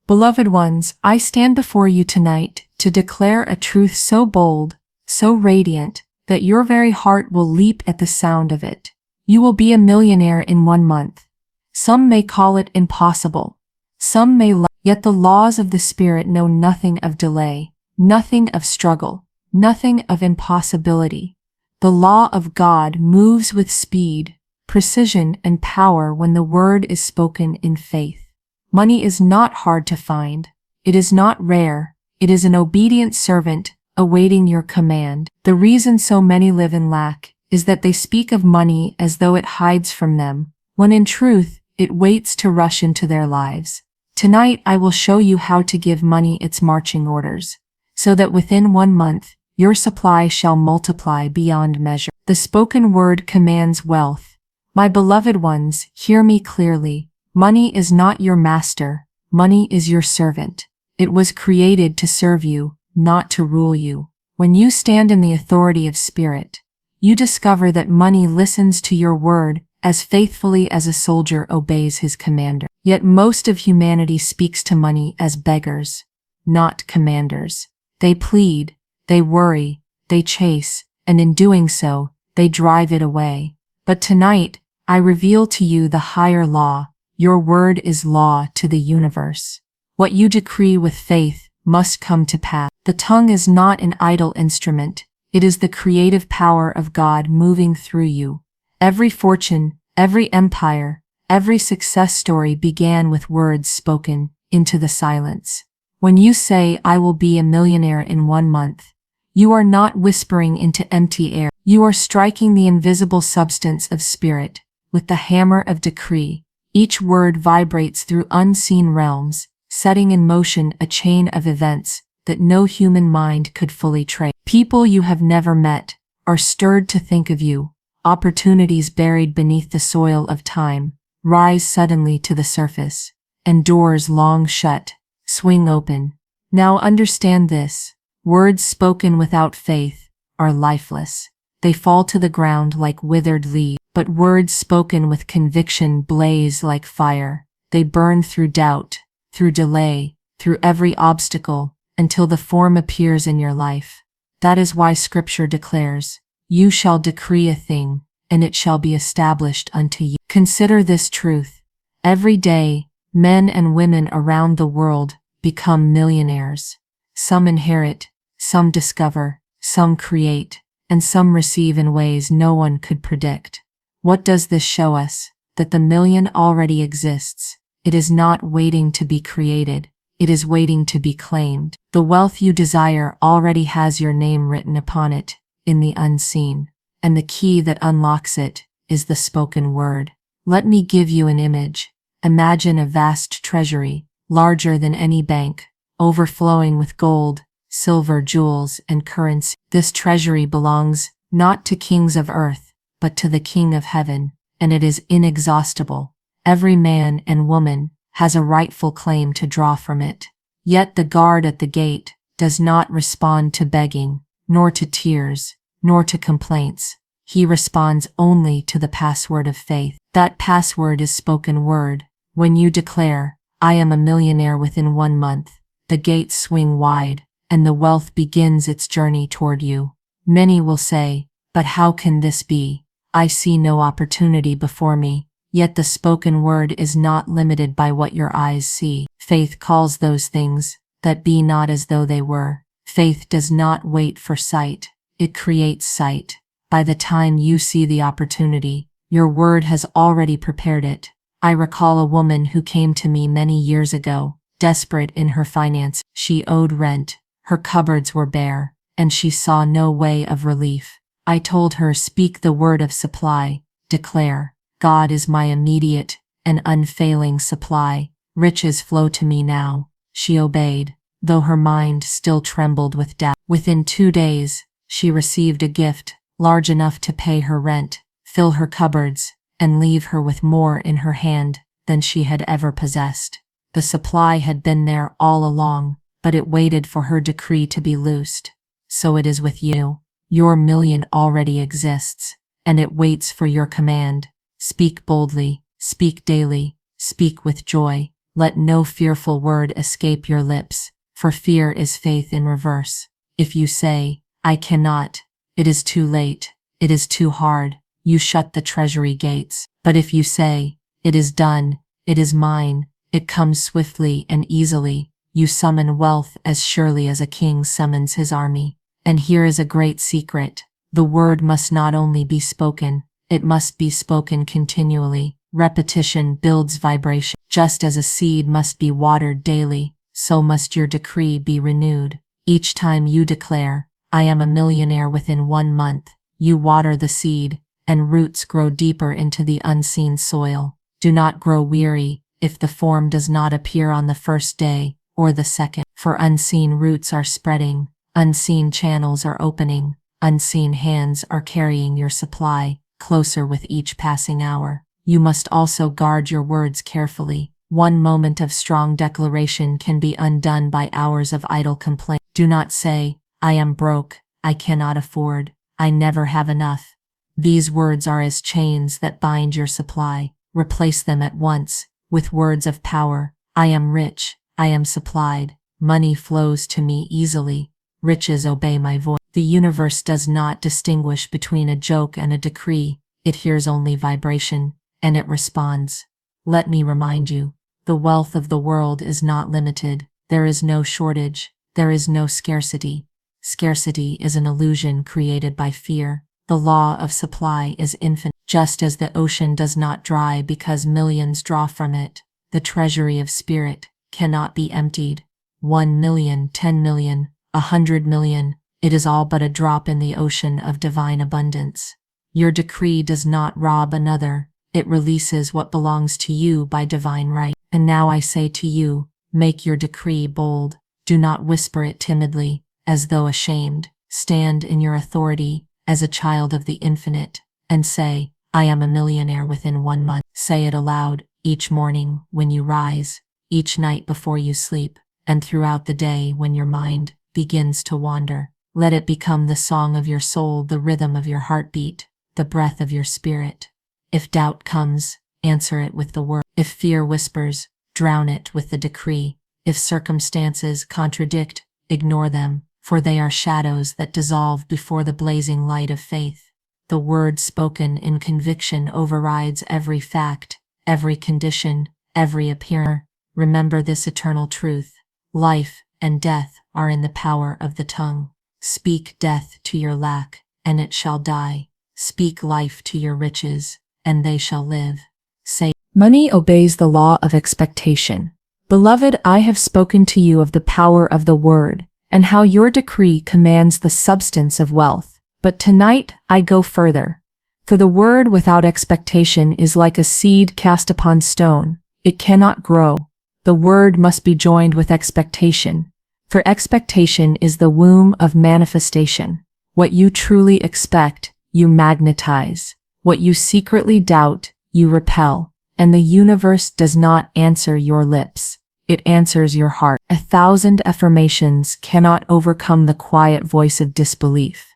Beloved ones, I stand before you tonight to declare a truth so bold, so radiant, that your very heart will leap at the sound of it. You will be a millionaire in 1 month. Some may call it impossible. Some may lie, yet the laws of the Spirit know nothing of delay, nothing of struggle, nothing of impossibility. The law of God moves with speed, precision, and power when the word is spoken in faith. Money is not hard to find. It is not rare. It is an obedient servant awaiting your command. The reason so many live in lack is that they speak of money as though it hides from them, when in truth, it waits to rush into their lives. Tonight I will show you how to give money its marching orders, so that within 1 month, your supply shall multiply beyond measure. The spoken word commands wealth. My beloved ones, hear me clearly. Money is not your master. Money is your servant. It was created to serve you, not to rule you. When you stand in the authority of Spirit, you discover that money listens to your word as faithfully as a soldier obeys his commander. Yet most of humanity speaks to money as beggars, not commanders. They plead, they worry, they chase, and in doing so, they drive it away. But tonight, I reveal to you the higher law. Your word is law to the universe. What you decree with faith must come to pass. The tongue is not an idle instrument. It is the creative power of God moving through you. Every fortune, every empire, every success story began with words spoken into the silence. When you say, I will be a millionaire in 1 month, you are not whispering into empty air. You are striking the invisible substance of spirit with the hammer of decree. Each word vibrates through unseen realms, setting in motion a chain of events that no human mind could fully trace. People you have never met are stirred to think of you. Opportunities buried beneath the soil of time rise suddenly to the surface, and doors long shut swing open. Now understand this. Words spoken without faith are lifeless. They fall to the ground like withered leaves. But words spoken with conviction blaze like fire. They burn through doubt, through delay, through every obstacle, until the form appears in your life. That is why Scripture declares, you shall decree a thing, and it shall be established unto you. Consider this truth. Every day, men and women around the world become millionaires. Some inherit, some discover, some create, and some receive in ways no one could predict. What does this show us? That the million already exists. It is not waiting to be created. It is waiting to be claimed. The wealth you desire already has your name written upon it, in the unseen. And the key that unlocks it is the spoken word. Let me give you an image. Imagine a vast treasury, larger than any bank, overflowing with gold, silver, jewels, and currency. This treasury belongs not to kings of earth, but to the King of heaven, and it is inexhaustible. Every man and woman has a rightful claim to draw from it. Yet the guard at the gate does not respond to begging, nor to tears, nor to complaints. He responds only to the password of faith. That password is spoken word. When you declare, I am a millionaire within 1 month, the gates swing wide, and the wealth begins its journey toward you. Many will say, but how can this be? I see no opportunity before me. Yet the spoken word is not limited by what your eyes see. Faith calls those things that be not as though they were. Faith does not wait for sight. It creates sight. By the time you see the opportunity, your word has already prepared it. I recall a woman who came to me many years ago, desperate in her finance. She owed rent, her cupboards were bare, and she saw no way of relief. I told her, speak the word of supply, declare, God is my immediate and unfailing supply. Riches flow to me now. She obeyed, though her mind still trembled with doubt. Within 2 days, she received a gift large enough to pay her rent, fill her cupboards, and leave her with more in her hand than she had ever possessed. The supply had been there all along, but it waited for her decree to be loosed. So it is with you. Your million already exists, and it waits for your command. Speak boldly, speak daily, speak with joy. Let no fearful word escape your lips, for fear is faith in reverse. If you say, I cannot, it is too late, it is too hard, you shut the treasury gates. But if you say, it is done, it is mine, it comes swiftly and easily, you summon wealth as surely as a king summons his army. And here is a great secret. The word must not only be spoken, it must be spoken continually. Repetition builds vibration. Just as a seed must be watered daily, so must your decree be renewed. Each time you declare, I am a millionaire within 1 month, you water the seed, and roots grow deeper into the unseen soil. Do not grow weary if the form does not appear on the first day or the second, for unseen roots are spreading, unseen channels are opening, unseen hands are carrying your supply closer with each passing hour. You must also guard your words carefully. One moment of strong declaration can be undone by hours of idle complaint. Do not say, I am broke, I cannot afford, I never have enough. These words are as chains that bind your supply. Replace them at once with words of power. I am rich, I am supplied, money flows to me easily, riches obey my voice. The universe does not distinguish between a joke and a decree. It hears only vibration, and it responds. Let me remind you, the wealth of the world is not limited. There is no shortage. There is no scarcity. Scarcity is an illusion created by fear. The law of supply is infinite. Just as the ocean does not dry because millions draw from it, the treasury of spirit cannot be emptied. 1 million, 10 million, 100 million, it is all but a drop in the ocean of divine abundance. Your decree does not rob another. It releases what belongs to you by divine right. And now I say to you, make your decree bold. Do not whisper it timidly, as though ashamed. Stand in your authority, as a child of the infinite, and say, I am a millionaire within 1 month. Say it aloud, each morning when you rise, each night before you sleep, and throughout the day when your mind begins to wander. Let it become the song of your soul, the rhythm of your heartbeat, the breath of your spirit. If doubt comes, answer it with the word. If fear whispers, drown it with the decree. If circumstances contradict, ignore them, for they are shadows that dissolve before the blazing light of faith. The word spoken in conviction overrides every fact, every condition, every appearance. Remember this eternal truth. Life and death are in the power of the tongue. Speak death to your lack, and it shall die. Speak life to your riches, and they shall live. Say, money obeys the law of expectation. Beloved, I have spoken to you of the power of the word, and how your decree commands the substance of wealth. But tonight I go further. For the word without expectation is like a seed cast upon stone. It cannot grow. The word must be joined with expectation. For expectation is the womb of manifestation. What you truly expect, you magnetize. What you secretly doubt, you repel. And the universe does not answer your lips. It answers your heart. 1,000 affirmations cannot overcome the quiet voice of disbelief.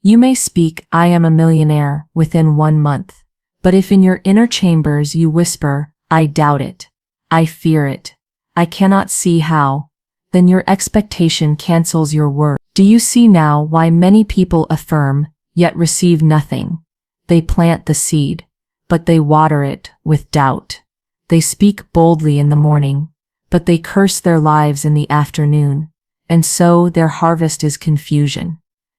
You may speak, I am a millionaire, within 1 month. But if in your inner chambers you whisper, I doubt it, I fear it, I cannot see how, then your expectation cancels your word. Do you see now why many people affirm, yet receive nothing? They plant the seed, but they water it with doubt. They speak boldly in the morning, but they curse their lives in the afternoon, and so their harvest is confusion.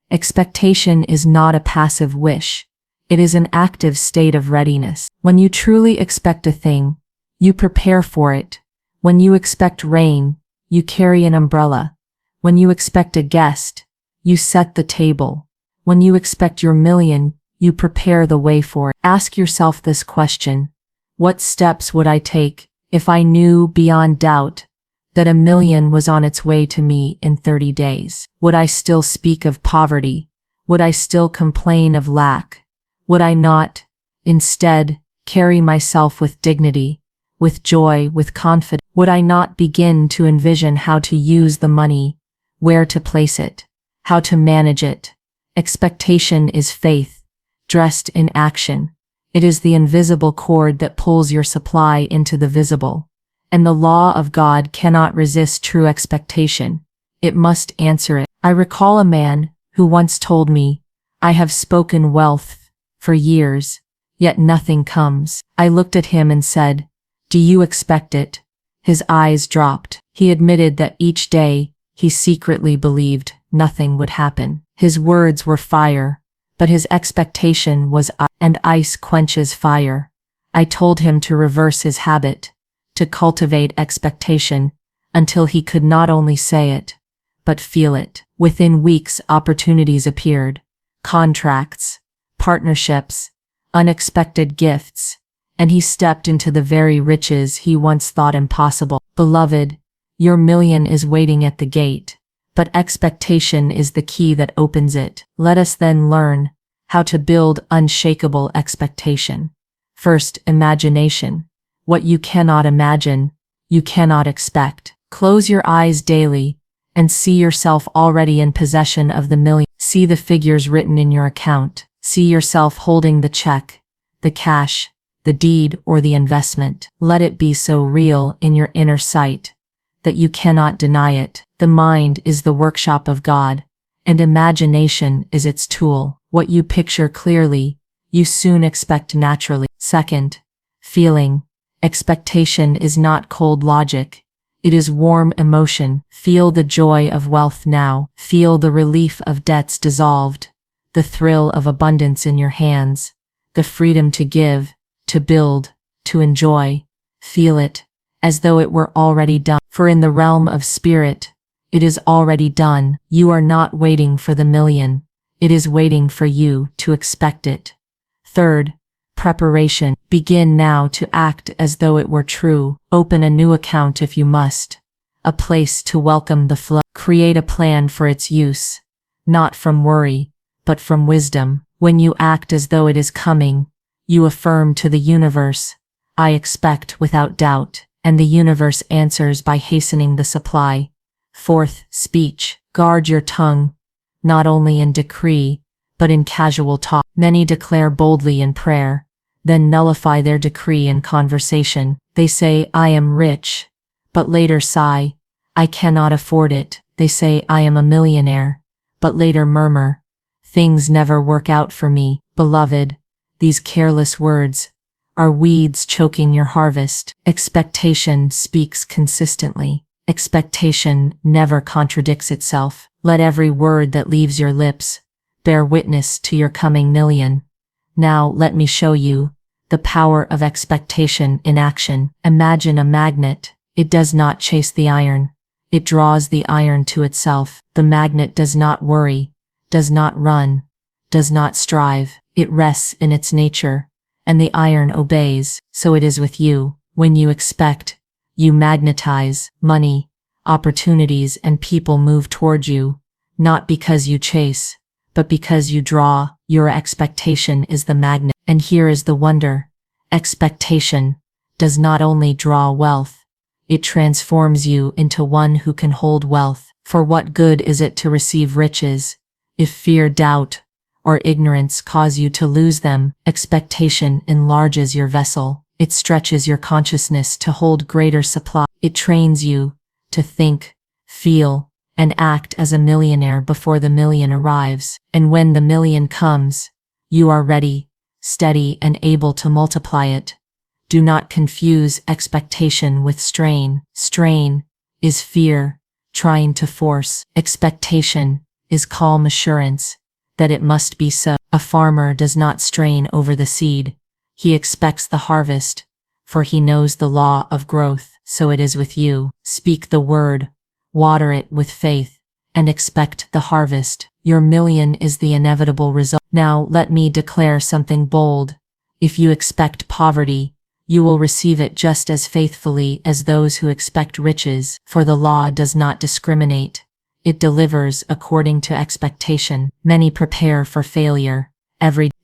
Expectation is not a passive wish. It is an active state of readiness. When you truly expect a thing, you prepare for it. When you expect rain, you carry an umbrella. When you expect a guest, you set the table. When you expect your million, you prepare the way for it. Ask yourself this question. What steps would I take if I knew beyond doubt that $1 million was on its way to me in 30 days? Would I still speak of poverty? Would I still complain of lack? Would I not, instead, carry myself with dignity, with joy, with confidence? Would I not begin to envision how to use the money, where to place it, how to manage it? Expectation is faith, dressed in action. It is the invisible cord that pulls your supply into the visible. And the law of God cannot resist true expectation. It must answer it. I recall a man who once told me, "I have spoken wealth for years, yet nothing comes." I looked at him and said, "Do you expect it?" His eyes dropped. He admitted that each day he secretly believed nothing would happen. His words were fire, but his expectation was ice, and ice quenches fire. I told him to reverse his habit, to cultivate expectation until he could not only say it, but feel it. Within weeks, opportunities appeared, contracts, partnerships, unexpected gifts, and he stepped into the very riches he once thought impossible. Beloved, your million is waiting at the gate, but expectation is the key that opens it. Let us then learn how to build unshakable expectation. First, imagination. What you cannot imagine, you cannot expect. Close your eyes daily and see yourself already in possession of the million. See the figures written in your account. See yourself holding the check, the cash, the deed, or the investment. Let it be so real in your inner sight that you cannot deny it. The mind is the workshop of God, and imagination is its tool. What you picture clearly, you soon expect naturally. Second, feeling. Expectation is not cold logic. It is warm emotion. Feel the joy of wealth now. Feel the relief of debts dissolved, the thrill of abundance in your hands, the freedom to give, to build, to enjoy. Feel it, as though it were already done. For in the realm of spirit, it is already done. You are not waiting for the million. It is waiting for you to expect it. Third, preparation. Begin now to act as though it were true. Open a new account if you must. A place to welcome the flow. Create a plan for its use, not from worry, but from wisdom. When you act as though it is coming, you affirm to the universe, "I expect without doubt," and the universe answers by hastening the supply. Fourth, speech. Guard your tongue, not only in decree, but in casual talk. Many declare boldly in prayer, then nullify their decree in conversation. They say, "I am rich," but later sigh, "I cannot afford it." They say, "I am a millionaire," but later murmur, "Things never work out for me." Beloved, these careless words are weeds choking your harvest. Expectation speaks consistently. Expectation never contradicts itself. Let every word that leaves your lips bear witness to your coming million. Now let me show you the power of expectation in action. Imagine a magnet. It does not chase the iron. It draws the iron to itself. The magnet does not worry, does not run, does not strive. It rests in its nature, and the iron obeys. So it is with you. When you expect, you magnetize. Money, opportunities, and people move toward you, not because you chase, but because you draw. Your expectation is the magnet. And here is the wonder. Expectation does not only draw wealth, it transforms you into one who can hold wealth. For what good is it to receive riches, if fear, doubt, or ignorance cause you to lose them? Expectation enlarges your vessel. It stretches your consciousness to hold greater supply. It trains you to think, feel, and act as a millionaire before the million arrives. And when the million comes, you are ready, steady, and able to multiply it. Do not confuse expectation with strain. Strain is fear trying to force. Expectation is calm assurance that it must be so. A farmer does not strain over the seed. He expects the harvest, for he knows the law of growth. So it is with you. Speak the word, water it with faith, and expect the harvest. Your million is the inevitable result. Now let me declare something bold. If you expect poverty, you will receive it just as faithfully as those who expect riches, for the law does not discriminate. It delivers according to expectation. Many prepare for failure.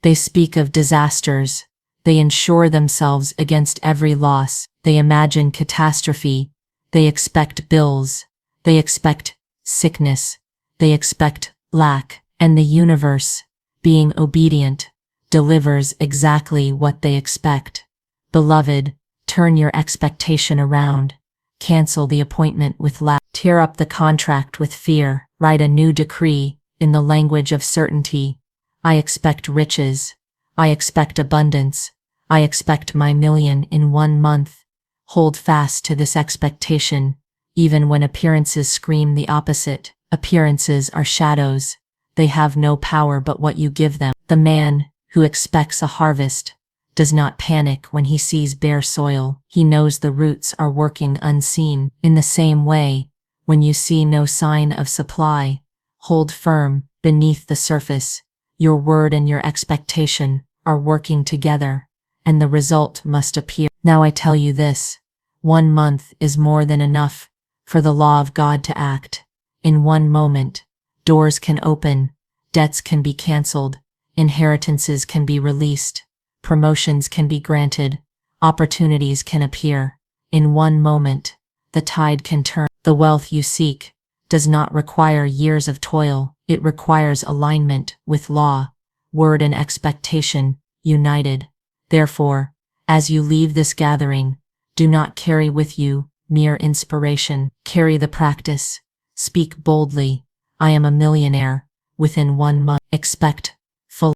They speak of disasters. They insure themselves against every loss. They imagine catastrophe. They expect bills. They expect sickness. They expect lack. And the universe, being obedient, delivers exactly what they expect. Beloved, turn your expectation around. Cancel the appointment with lack. Tear up the contract with fear. Write a new decree in the language of certainty. I expect riches. I expect abundance. I expect my million in 1 month. Hold fast to this expectation, even when appearances scream the opposite. Appearances are shadows. They have no power but what you give them. The man who expects a harvest does not panic when he sees bare soil. He knows the roots are working unseen. In the same way, when you see no sign of supply, hold firm beneath the surface. Your word and your expectation are working together, and the result must appear. Now I tell you this, 1 month is more than enough for the law of God to act. In 1 moment, doors can open, debts can be canceled, inheritances can be released, promotions can be granted, opportunities can appear. In 1 moment, the tide can turn. The wealth you seek does not require years of toil. It requires alignment with law, word and expectation, united. Therefore, as you leave this gathering, do not carry with you mere inspiration. Carry the practice. Speak boldly. I am a millionaire. Within 1 month. Expect